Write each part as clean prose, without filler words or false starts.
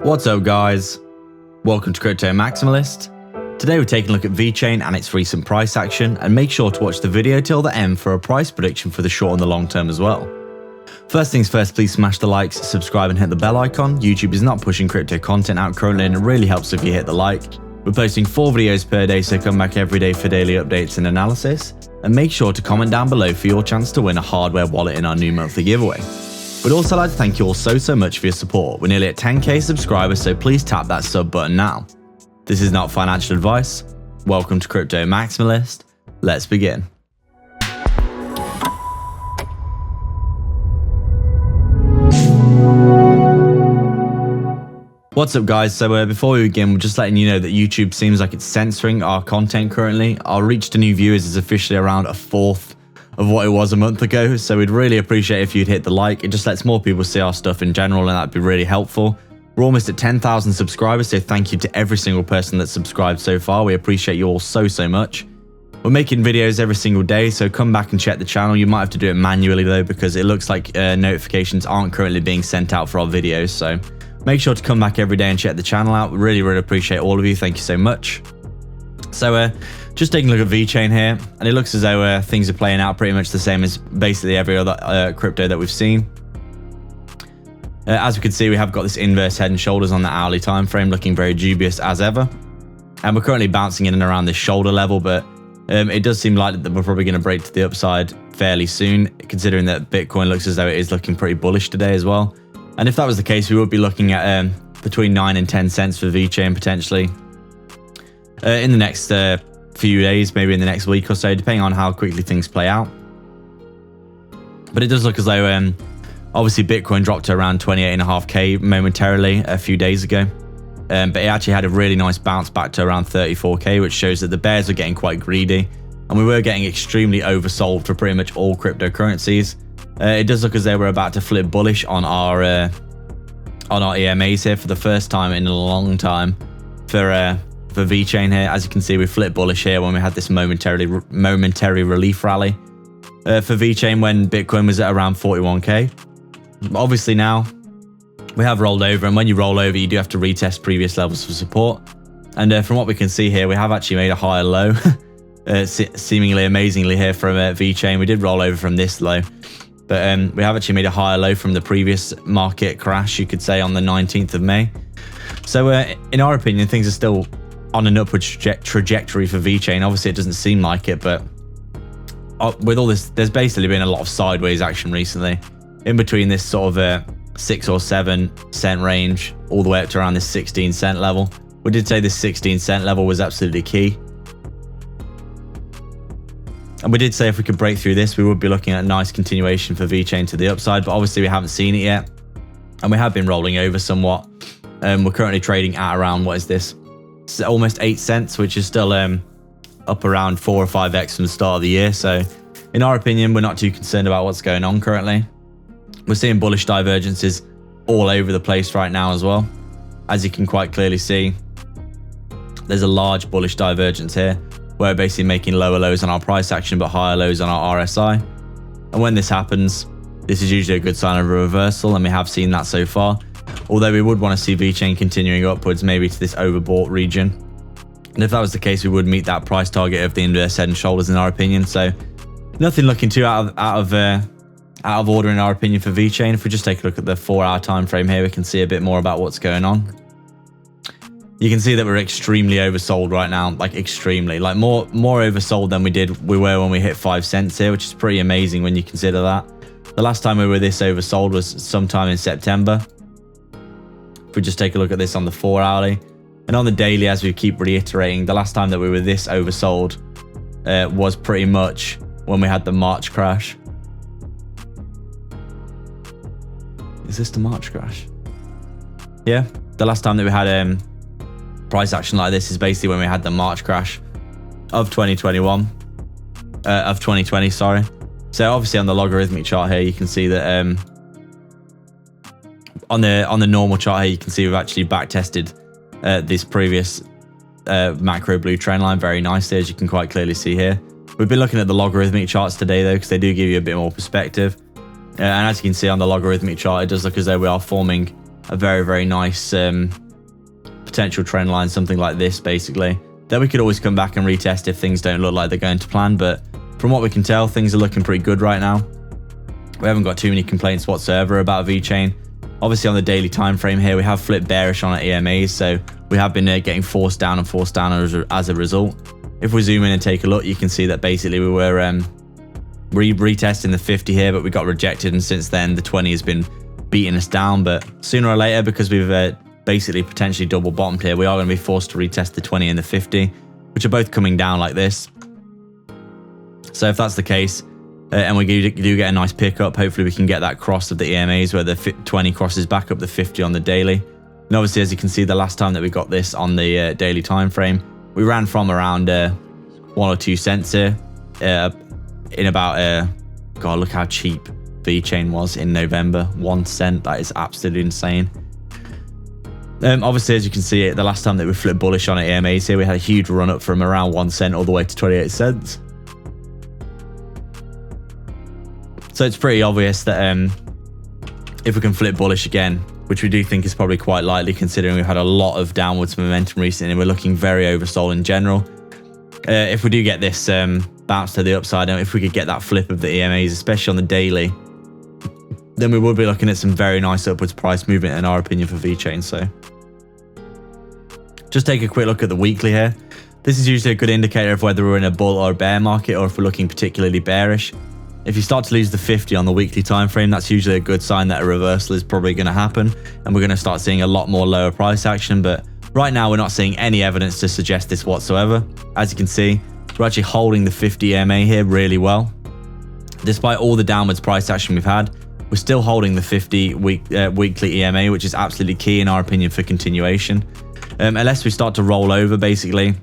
What's up guys, welcome to Crypto Maximalist. Today we're taking a look at Vechain and its recent price action, and make sure to watch the video till the end for a price prediction for the short and the long term as well. First things first, please smash the likes, subscribe and hit the bell icon. YouTube is not pushing crypto content out currently and it really helps if you hit the like. We're posting 4 videos per day, so come back every day for daily updates and analysis. And make sure to comment down below for your chance to win a hardware wallet in our new monthly giveaway. We'd also like to thank you all so much for your support. We're nearly at 10k subscribers, so please tap that sub button now. This is not financial advice. Welcome to Crypto Maximalist. Let's begin. What's up guys, so before we begin, we're just letting you know that YouTube seems like it's censoring our content currently. Our reach to new viewers is officially around a fourth of what it was a month ago, so we'd really appreciate if you'd hit the like. It just lets more people see our stuff in general and that'd be really helpful. We're almost at 10,000 subscribers, so thank you to every single person that's subscribed so far. We appreciate you all so much. We're making videos every single day, so come back and check the channel. You might have to do it manually though, because it looks like notifications aren't currently being sent out for our videos, so make sure to come back every day and check the channel out. We really appreciate all of you. Thank you so much. So just taking a look at Vechain here, and it looks as though things are playing out pretty much the same as basically every other crypto that we've seen. As we can see, we have got this inverse head and shoulders on the hourly time frame, looking very dubious as ever. And we're currently bouncing in and around this shoulder level, but it does seem likely that we're probably going to break to the upside fairly soon, considering that Bitcoin looks as though it is looking pretty bullish today as well. And if that was the case, we would be looking at between 9 and 10 cents for Vechain potentially in the next few days, maybe in the next week or so, depending on how quickly things play out. But it does look as though obviously Bitcoin dropped to around 28.5k momentarily a few days ago, but it actually had a really nice bounce back to around 34k, which shows that the bears are getting quite greedy, and we were getting extremely oversold for pretty much all cryptocurrencies. It does look as though we're about to flip bullish on our EMAs here for the first time in a long time for Vechain here. As you can see, we flipped bullish here when we had this momentary relief rally for Vechain when Bitcoin was at around 41k. Obviously now we have rolled over, and when you roll over, you do have to retest previous levels for support. And from what we can see here, we have actually made a higher low, seemingly amazingly here from Vechain. We did roll over from this low, but we have actually made a higher low from the previous market crash, you could say, on the 19th of May. So in our opinion, things are still on an upward trajectory for Vechain. Obviously, it doesn't seem like it, but with all this, there's basically been a lot of sideways action recently, in between this sort of 6 or 7 cent range, all the way up to around this 16 cent level. We did say this 16 cent level was absolutely key. And we did say if we could break through this, we would be looking at a nice continuation for Vechain to the upside, but obviously we haven't seen it yet. And we have been rolling over somewhat. We're currently trading at around, what is this? It's almost 8 cents, which is still up around 4 or 5x from the start of the year. So in our opinion, we're not too concerned about what's going on currently. We're seeing bullish divergences all over the place right now as well. As you can quite clearly see, there's a large bullish divergence here. We're basically making lower lows on our price action, but higher lows on our RSI. And when this happens, this is usually a good sign of a reversal, and we have seen that so far. Although we would want to see Vechain continuing upwards, maybe to this overbought region. And if that was the case, we would meet that price target of the inverse head and shoulders in our opinion. So nothing looking too out of order in our opinion for Vechain. If we just take a look at the 4-hour time frame here, we can see a bit more about what's going on. You can see that we're extremely oversold right now, like extremely, like more oversold than we were when we hit 5 cents here, which is pretty amazing when you consider that. The last time we were this oversold was sometime in September. If we just take a look at this on the 4-hourly, and on the daily, as we keep reiterating, the last time that we were this oversold was pretty much when we had the March crash. Is this the March crash? Yeah, the last time that we had price action like this is basically when we had the March crash of 2020, sorry. So obviously on the logarithmic chart here, you can see that on the normal chart here, you can see we've actually back tested this previous macro blue trend line very nicely, as you can quite clearly see here. We've been looking at the logarithmic charts today though, because they do give you a bit more perspective. And as you can see on the logarithmic chart, it does look as though we are forming a very, very nice potential trend line, something like this basically. Then we could always come back and retest if things don't look like they're going to plan, but from what we can tell, things are looking pretty good right now. We haven't got too many complaints whatsoever about Vechain. Obviously on the daily time frame here, we have flipped bearish on our EMAs, so we have been getting forced down as a result. If we zoom in and take a look, you can see that basically we were retesting the 50 here, but we got rejected, and since then the 20 has been beating us down. But sooner or later, because we've basically potentially double bottomed here, we are going to be forced to retest the 20 and the 50, which are both coming down like this. So if that's the case, and we do get a nice pickup, hopefully we can get that cross of the EMAs where the 20 crosses back up the 50 on the daily. And obviously, as you can see, the last time that we got this on the daily time frame, we ran from around 1 or 2 cents here in about God, look how cheap Vechain was in November. 1 cent. That is absolutely insane. Obviously, as you can see, the last time that we flipped bullish on our EMAs here, we had a huge run up from around 1 cent all the way to 28 cents. So it's pretty obvious that if we can flip bullish again, which we do think is probably quite likely considering we've had a lot of downwards momentum recently and we're looking very oversold in general. If we do get this bounce to the upside, and if we could get that flip of the EMAs, especially on the daily, then we would be looking at some very nice upwards price movement in our opinion for Vechain. So just take a quick look at the weekly here. This is usually a good indicator of whether we're in a bull or a bear market, or if we're looking particularly bearish. If you start to lose the 50 on the weekly time frame, that's usually a good sign that a reversal is probably going to happen, and we're going to start seeing a lot more lower price action. But right now, we're not seeing any evidence to suggest this whatsoever. As you can see, we're actually holding the 50 EMA here really well. Despite all the downwards price action we've had, we're still holding the 50 weekly EMA, which is absolutely key in our opinion for continuation. Unless we start to roll over, basically,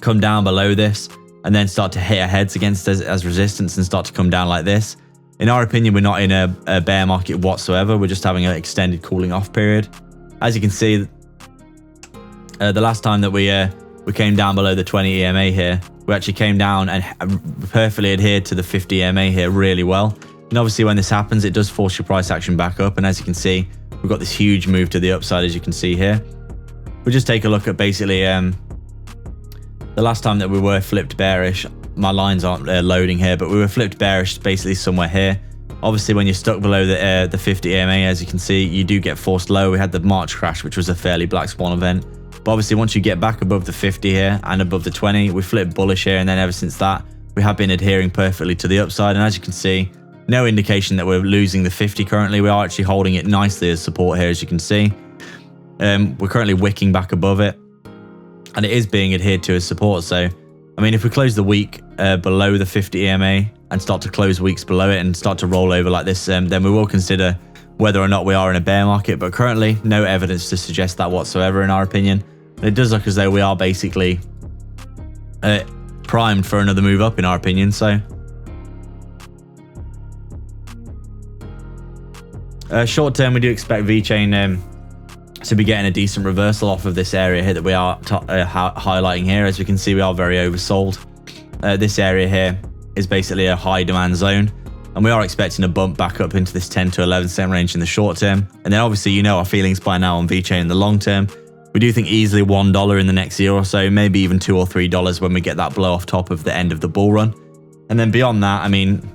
come down below this, and then start to hit our heads against us as resistance and start to come down like this. In our opinion, we're not in a bear market whatsoever. We're just having an extended cooling off period. As you can see, the last time that we came down below the 20 EMA here, we actually came down and perfectly adhered to the 50 EMA here really well. And obviously when this happens, it does force your price action back up. And as you can see, we've got this huge move to the upside, as you can see here. We'll just take a look at basically the last time that we were flipped bearish. My lines aren't loading here, but we were flipped bearish basically somewhere here. Obviously, when you're stuck below the 50 EMA, as you can see, you do get forced low. We had the March crash, which was a fairly black swan event. But obviously, once you get back above the 50 here and above the 20, we flipped bullish here. And then ever since that, we have been adhering perfectly to the upside. And as you can see, no indication that we're losing the 50 currently. We are actually holding it nicely as support here, as you can see. We're currently wicking back above it, and it is being adhered to as support. So, I mean, if we close the week below the 50 EMA and start to close weeks below it and start to roll over like this, then we will consider whether or not we are in a bear market. But currently, no evidence to suggest that whatsoever, in our opinion. And it does look as though we are basically primed for another move up, in our opinion. So, short term, we do expect Vechain to be getting a decent reversal off of this area here that we are highlighting here. As we can see, we are very oversold. This area here is basically a high demand zone, and we are expecting a bump back up into this 10 to 11 cent range in the short term. And then obviously, you know our feelings by now on Vechain in the long term. We do think easily $1 in the next year or so, maybe even $2 or $3 when we get that blow off top of the end of the bull run. And then beyond that, I mean,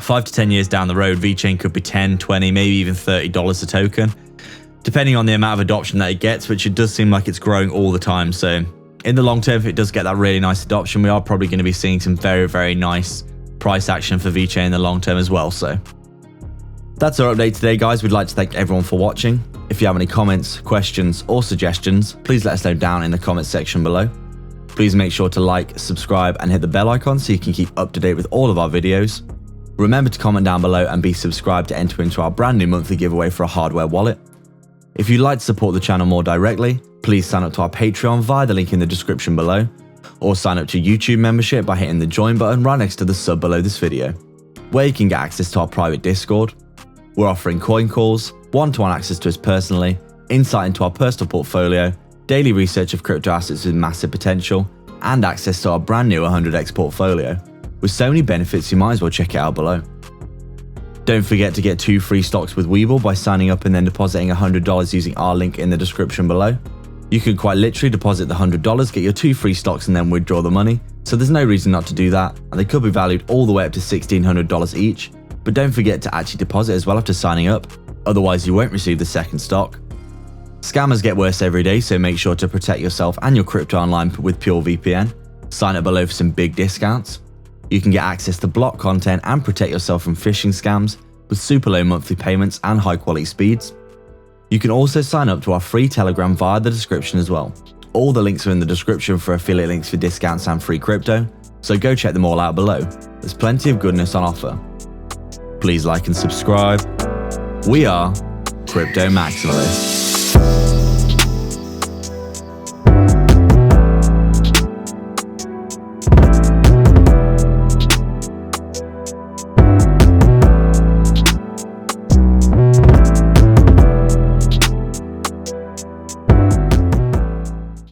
5 to 10 years down the road, Vechain could be $10, $20, maybe even $30 a token, depending on the amount of adoption that it gets, which it does seem like it's growing all the time. So in the long term, if it does get that really nice adoption, we are probably going to be seeing some very, very nice price action for Vechain in the long term as well. So that's our update today, guys. We'd like to thank everyone for watching. If you have any comments, questions, or suggestions, please let us know down in the comments section below. Please make sure to like, subscribe, and hit the bell icon so you can keep up to date with all of our videos. Remember to comment down below and be subscribed to enter into our brand new monthly giveaway for a hardware wallet. If you'd like to support the channel more directly, please sign up to our Patreon via the link in the description below, or sign up to YouTube membership by hitting the join button right next to the sub below this video, where you can get access to our private Discord. We're offering coin calls, one-to-one access to us personally, insight into our personal portfolio, daily research of crypto assets with massive potential, and access to our brand new 100x portfolio. With so many benefits, you might as well check it out below. Don't forget to get 2 free stocks with Webull by signing up and then depositing $100 using our link in the description below. You could quite literally deposit the $100, get your 2 free stocks and then withdraw the money, so there's no reason not to do that, and they could be valued all the way up to $1,600 each, but don't forget to actually deposit as well after signing up, otherwise you won't receive the second stock. Scammers get worse every day, so make sure to protect yourself and your crypto online with purevpn. Sign up below for some big discounts. You can get access to block content and protect yourself from phishing scams with super low monthly payments and high quality speeds. You can also sign up to our free Telegram via the description as well. All the links are in the description for affiliate links for discounts and free crypto, so go check them all out below. There's plenty of goodness on offer. Please like and subscribe. We are Crypto Maximalists.